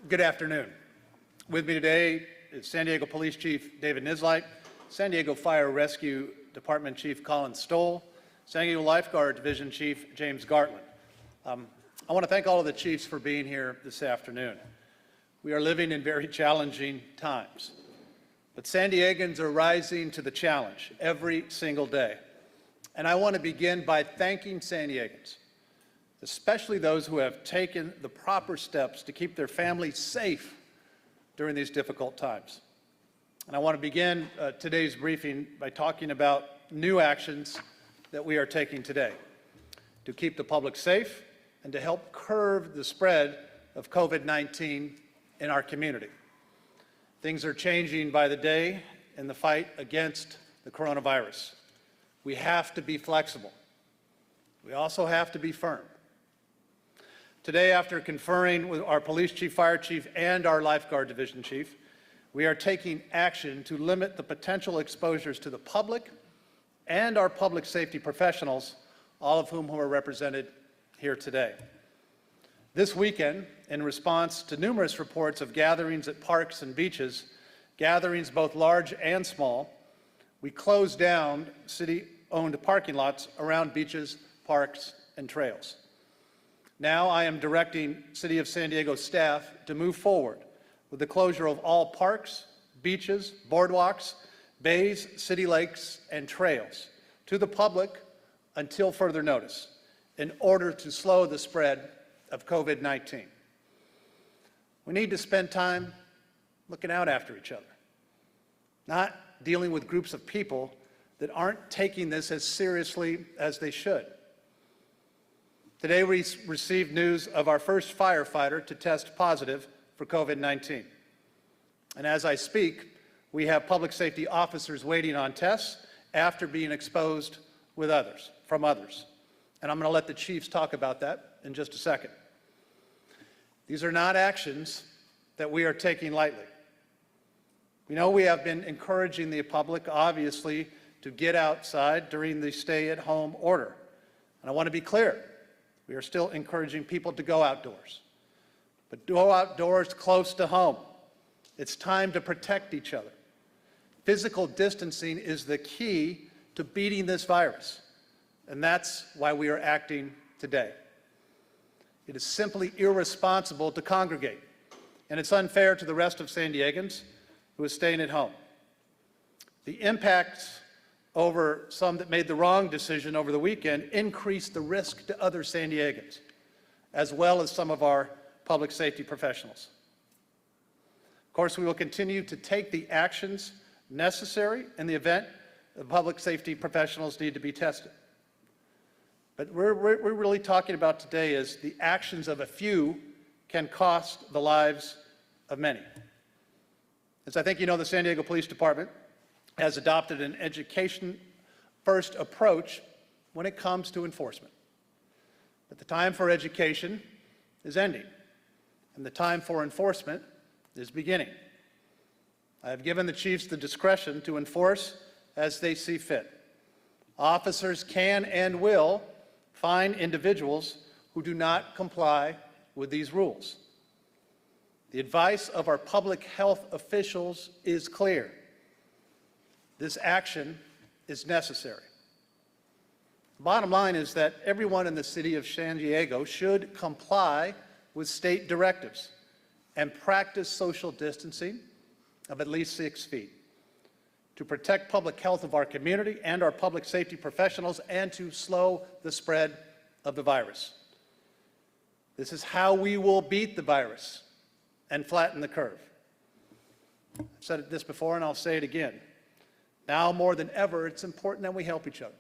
Good afternoon. With me today is San Diego Police Chief David Nislight, San Diego Fire Rescue Department Chief Colin Stoll, San Diego Lifeguard Division Chief James Gartland. I want to thank all of the chiefs for being here this afternoon. We are living in very challenging times, but San Diegans are rising to the challenge every single day. And I want to begin by thanking San Diegans, especially those who have taken the proper steps to keep their families safe during these difficult times. And I want to begin today's briefing by talking about new actions that we are taking today to keep the public safe and to help curb the spread of COVID-19 in our community. Things are changing by the day in the fight against the coronavirus. We have to be flexible. We also have to be firm. Today, after conferring with our police chief, fire chief, and our lifeguard division chief, we are taking action to limit the potential exposures to the public and our public safety professionals, all of whom are represented here today. This weekend, in response to numerous reports of gatherings at parks and beaches, gatherings both large and small, we closed down city-owned parking lots around beaches, parks, and trails. Now I am directing City of San Diego staff to move forward with the closure of all parks, beaches, boardwalks, bays, city lakes, and trails to the public until further notice in order to slow the spread of COVID-19. We need to spend time looking out after each other, not dealing with groups of people that aren't taking this as seriously as they should. Today we received news of our first firefighter to test positive for COVID-19. And as I speak, we have public safety officers waiting on tests after being exposed from others. And I'm going to let the chiefs talk about that in just a second. These are not actions that we are taking lightly. We know we have been encouraging the public, obviously, to get outside during the stay-at-home order. And I want to be clear. We are still encouraging people to go outdoors, but go outdoors close to home. It's time to protect each other. Physical distancing is the key to beating this virus, and that's why we are acting today. It is simply irresponsible to congregate, and it's unfair to the rest of San Diegans who are staying at home. The impacts over some that made the wrong decision over the weekend increased the risk to other San Diegans, as well as some of our public safety professionals. Of course, we will continue to take the actions necessary in the event the public safety professionals need to be tested. But we're really talking about today is the actions of a few can cost the lives of many. As I think you know, the San Diego Police Department has adopted an education-first approach when it comes to enforcement. But the time for education is ending, and the time for enforcement is beginning. I have given the chiefs the discretion to enforce as they see fit. Officers can and will fine individuals who do not comply with these rules. The advice of our public health officials is clear. This action is necessary. Bottom line is that everyone in the city of San Diego should comply with state directives and practice social distancing of at least 6 feet to protect public health of our community and our public safety professionals and to slow the spread of the virus. This is how we will beat the virus and flatten the curve. I've said this before and I'll say it again. Now more than ever, it's important that we help each other.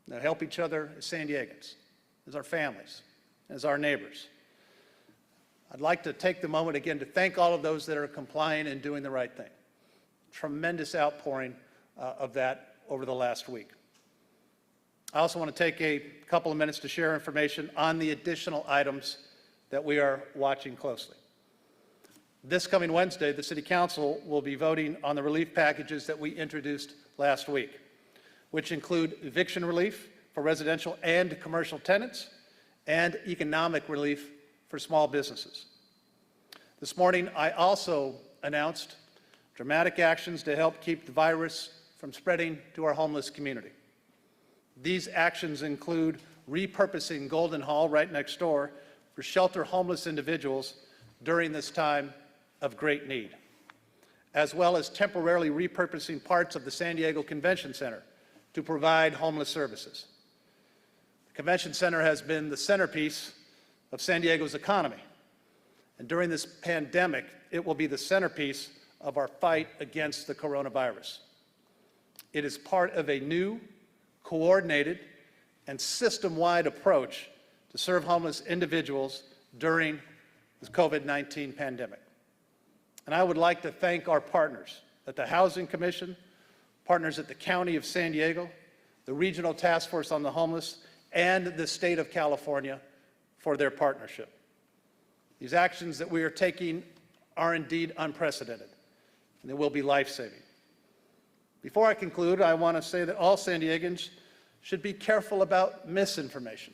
Now, help each other as San Diegans, as our families, as our neighbors. I'd like to take the moment again to thank all of those that are complying and doing the right thing. Tremendous outpouring of that over the last week. I also want to take a couple of minutes to share information on the additional items that we are watching closely. This coming Wednesday, the City Council will be voting on the relief packages that we introduced last week, which include eviction relief for residential and commercial tenants and economic relief for small businesses. This morning, I also announced dramatic actions to help keep the virus from spreading to our homeless community. These actions include repurposing Golden Hall right next door for shelter homeless individuals during this time of great need, as well as temporarily repurposing parts of the San Diego Convention Center to provide homeless services. The Convention Center has been the centerpiece of San Diego's economy, and during this pandemic, it will be the centerpiece of our fight against the coronavirus. It is part of a new, coordinated, and system-wide approach to serve homeless individuals during the COVID-19 pandemic. And I would like to thank our partners at the Housing Commission, partners at the County of San Diego, the Regional Task Force on the Homeless, and the State of California for their partnership. These actions that we are taking are indeed unprecedented, and they will be life-saving. Before I conclude, I want to say that all San Diegans should be careful about misinformation.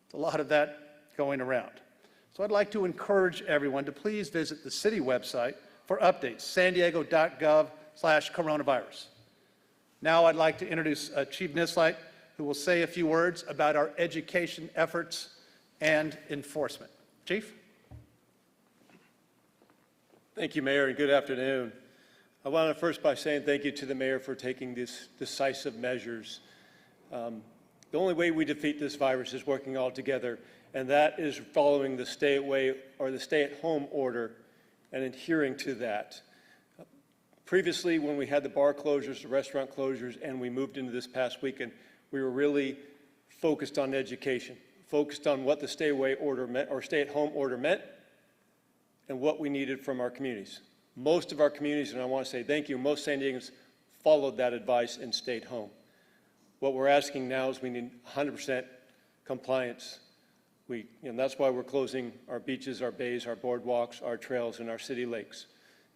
There's a lot of that going around. So I'd like to encourage everyone to please visit the city website for updates, sandiego.gov/coronavirus. Now I'd like to introduce Chief Nislight, who will say a few words about our education efforts and enforcement. Chief? Thank you, Mayor, and good afternoon. I want to first by saying thank you to the Mayor for taking these decisive measures. The only way we defeat this virus is working all together, and that is following the stay-away or the stay-at-home order and adhering to that. Previously, when we had the bar closures, the restaurant closures, and we moved into this past weekend, we were really focused on education, focused on what the stay-away order meant or stay-at-home order meant, and what we needed from our communities. Most of our communities, and I want to say thank you, most San Diegans followed that advice and stayed home. What we're asking now is we need 100% compliance. And that's why we're closing our beaches, our bays, our boardwalks, our trails, and our city lakes.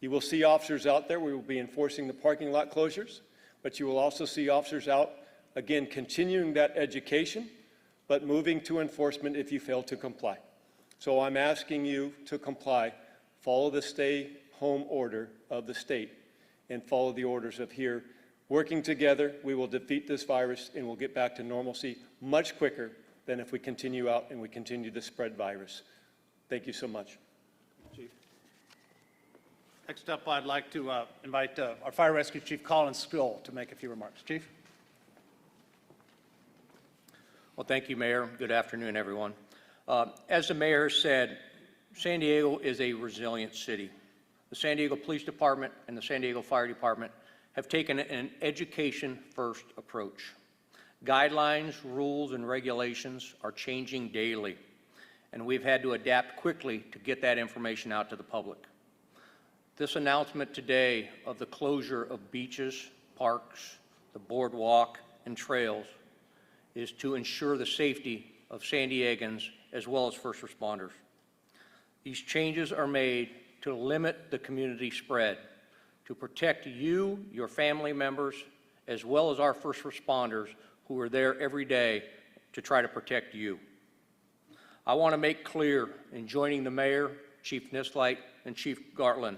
You will see officers out there. We will be enforcing the parking lot closures, but you will also see officers out, again, continuing that education, but moving to enforcement if you fail to comply. So I'm asking you to comply, follow the stay-home order of the state, and follow the orders of here. Working together, we will defeat this virus and we'll get back to normalcy much quicker than if we continue out and we continue to spread virus. Thank you so much. Chief. Next up, I'd like to invite our Fire Rescue Chief Colin Stoll to make a few remarks. Chief. Well, thank you, Mayor. Good afternoon, everyone. As the Mayor said, San Diego is a resilient city. The San Diego Police Department and the San Diego Fire Department have taken an education-first approach. Guidelines, rules, and regulations are changing daily, and we've had to adapt quickly to get that information out to the public. This announcement today of the closure of beaches, parks, the boardwalk, and trails is to ensure the safety of San Diegans as well as first responders. These changes are made to limit the community spread, to protect you, your family members, as well as our first responders who are there every day to try to protect you. I want to make clear in joining the Mayor, Chief Nislight, and Chief Gartland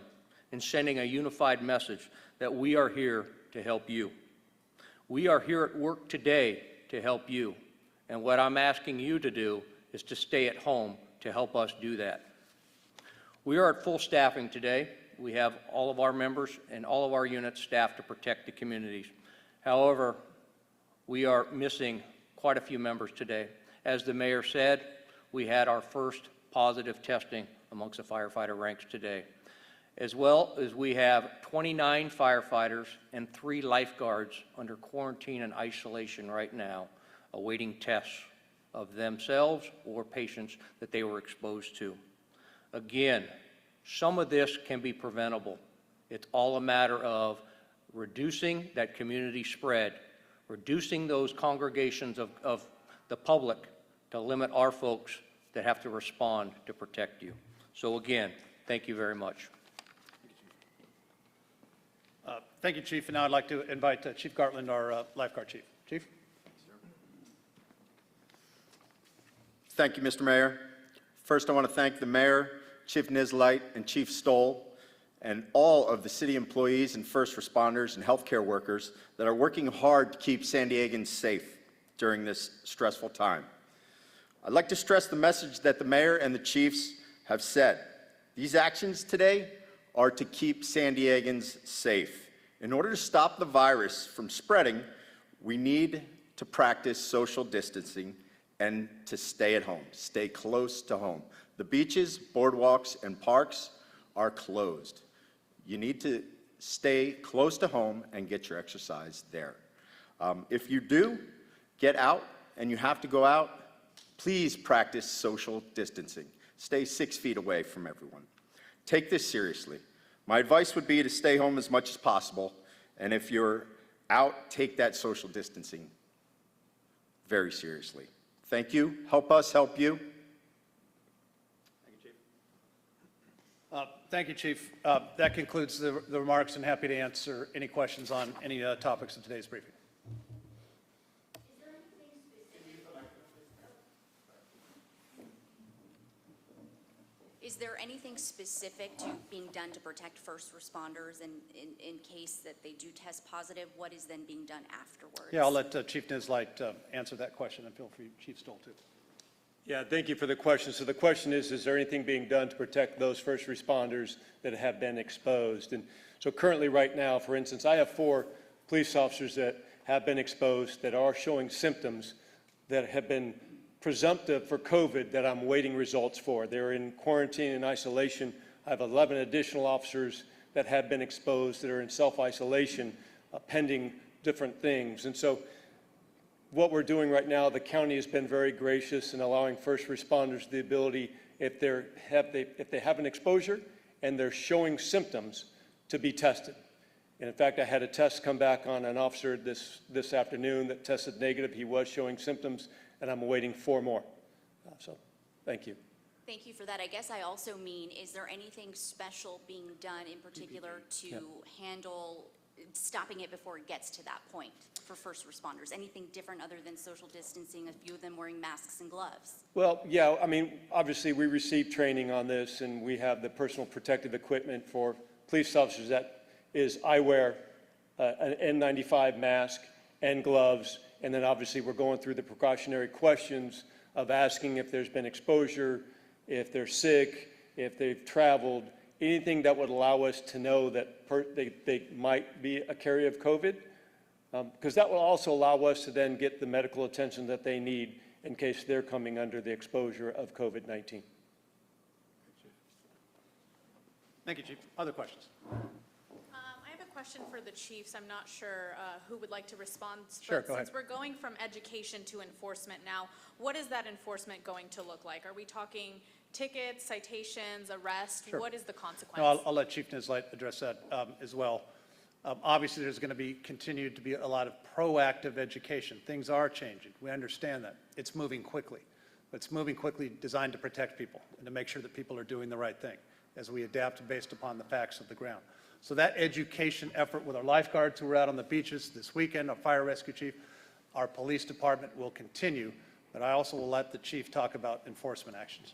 in sending a unified message that we are here to help you. We are here at work today to help you, and what I'm asking you to do is to stay at home to help us do that. We are at full staffing today. We have all of our members and all of our units staffed to protect the communities. However, we are missing quite a few members today. As the Mayor said, we had our first positive testing amongst the firefighter ranks today. As well as we have 29 firefighters and 3 lifeguards under quarantine and isolation right now, awaiting tests of themselves or patients that they were exposed to. Again, some of this can be preventable. It's all a matter of reducing that community spread, reducing those congregations of the public to limit our folks that have to respond to protect you. So again, thank you very much. Thank you, Chief. And now I'd like to invite Chief Gartland, our Lifeguard Chief. Chief? Thank you, Mr. Mayor. First, I want to thank the Mayor, Chief Nizlight, and Chief Stoll, and all of the city employees and first responders and healthcare workers that are working hard to keep San Diegans safe during this stressful time. I'd like to stress the message that the mayor and the chiefs have said. These actions today are to keep San Diegans safe. In order to stop the virus from spreading, we need to practice social distancing and to stay at home, stay close to home. The beaches, boardwalks, and parks are closed. You need to stay close to home and get your exercise there. If you do get out and you have to go out, please practice social distancing. Stay 6 feet away from everyone. Take this seriously. My advice would be to stay home as much as possible, and if you're out, take that social distancing very seriously. Thank you. Help us help you. Thank you, Chief. That concludes the remarks, and happy to answer any questions on any topics of today's briefing. Is there anything specific to being done to protect first responders in case that they do test positive? What is then being done afterwards? Yeah, I'll let Chief Nizlight answer that question, and feel free, Chief Stoll, too. Yeah, thank you for the question. So the question is there anything being done to protect those first responders that have been exposed? And so currently right now, for instance, I have 4 police officers that have been exposed that are showing symptoms that have been presumptive for COVID that I'm waiting results for. They're in quarantine and isolation. I have 11 additional officers that have been exposed that are in self-isolation pending different things. And so what we're doing right now, the county has been very gracious in allowing first responders the ability, if they have an exposure and they're showing symptoms, to be tested. And in fact, I had a test come back on an officer this afternoon that tested negative. He was showing symptoms, and I'm awaiting 4 more. So, thank you. Thank you for that. I guess I also mean, is there anything special being done in particular to handle stopping it before it gets to that point for first responders? Anything different other than social distancing, a few of them wearing masks and gloves? Well, yeah, I mean, obviously we received training on this, and we have the personal protective equipment for police officers. That is, I wear an N95 mask and gloves, and then obviously we're going through the precautionary questions of asking if there's been exposure, if they're sick, if they've traveled, anything that would allow us to know that they might be a carrier of COVID, because that will also allow us to then get the medical attention that they need in case they're coming under the exposure of COVID-19. Thank you, Chief. Other questions? I have a question for the chiefs. I'm not sure who would like to respond. Sure, but go ahead. Since we're going from education to enforcement now, what is that enforcement going to look like? Are we talking tickets, citations, arrest? Sure. What is the consequence? No, I'll let Chief Nizlight address that as well. Obviously, there's going to continue to be a lot of proactive education. Things are changing. We understand that. It's moving quickly. But it's moving quickly designed to protect people and to make sure that people are doing the right thing as we adapt based upon the facts of the ground. So that education effort with our lifeguards who are out on the beaches this weekend, our fire rescue chief, our police department will continue. But I also will let the chief talk about enforcement actions.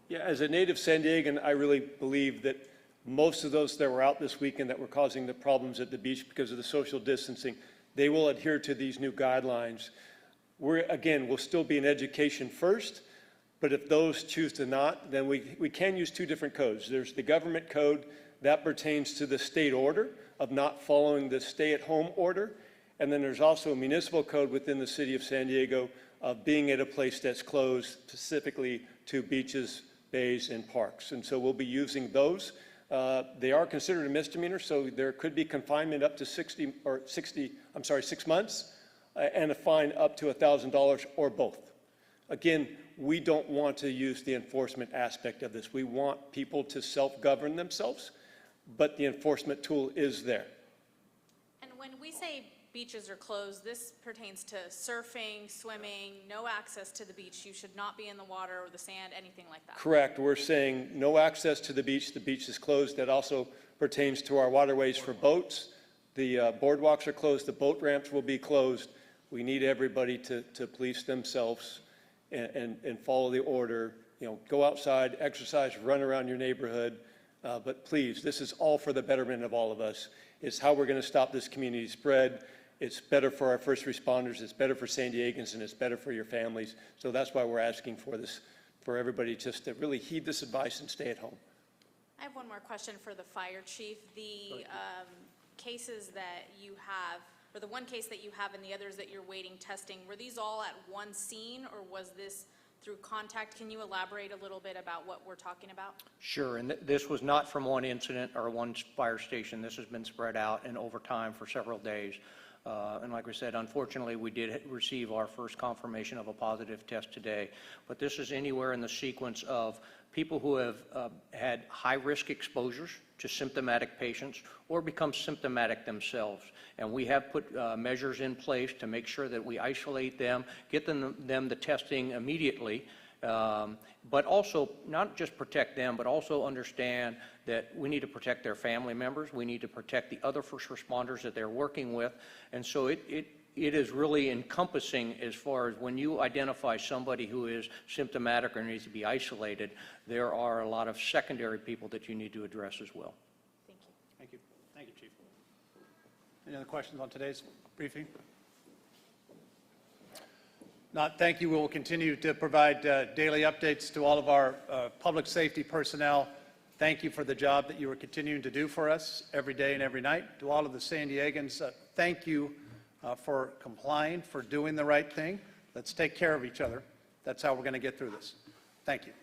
Yeah, as a native San Diegan, I really believe that most of those that were out this weekend that were causing the problems at the beach because of the social distancing, they will adhere to these new guidelines. We'll still be in education first, but if those choose to not, then we can use 2 different codes. There's the government code that pertains to the state order of not following the stay-at-home order, and then there's also a municipal code within the city of San Diego of being at a place that's closed specifically to beaches, bays, and parks. And so we'll be using those. They are considered a misdemeanor, so there could be confinement up to 6 months, and a fine up to $1,000 or both. Again, we don't want to use the enforcement aspect of this. We want people to self-govern themselves, but the enforcement tool is there. And when we say beaches are closed, this pertains to surfing, swimming, no access to the beach. You should not be in the water or the sand, anything like that. Correct. We're saying no access to the beach. The beach is closed. That also pertains to our waterways for boats. The boardwalks are closed. The boat ramps will be closed. We need everybody to police themselves and follow the order go outside, exercise, run around your neighborhood. But please, this is all for the betterment of all of us. It's how we're going to stop this community spread. It's better for our first responders, it's better for San Diegans, and it's better for your families. So that's why we're asking for this, for everybody just to really heed this advice and stay at home. I have one more question for the fire chief. The cases that you have, or the one case that you have and the others that you're waiting testing, were these all at one scene, or was this through contact? Can you elaborate a little bit about what we're talking about? Sure, and this was not from one incident or one fire station. This has been spread out and over time for several days. And like we said, unfortunately, we did receive our first confirmation of a positive test today. But this is anywhere in the sequence of people who have had high-risk exposures to symptomatic patients or become symptomatic themselves. And we have put measures in place to make sure that we isolate them, get them the testing immediately, but also not just protect them, but also understand that we need to protect their family members. We need to protect the other first responders that they're working with. And so it is really encompassing as far as when you identify somebody who is symptomatic or needs to be isolated, there are a lot of secondary people that you need to address as well. Thank you. Thank you. Thank you, Chief. Any other questions on today's briefing? Not, thank you. We will continue to provide daily updates to all of our public safety personnel. Thank you for the job that you are continuing to do for us every day and every night. To all of the San Diegans, thank you for complying, for doing the right thing. Let's take care of each other. That's how we're going to get through this. Thank you.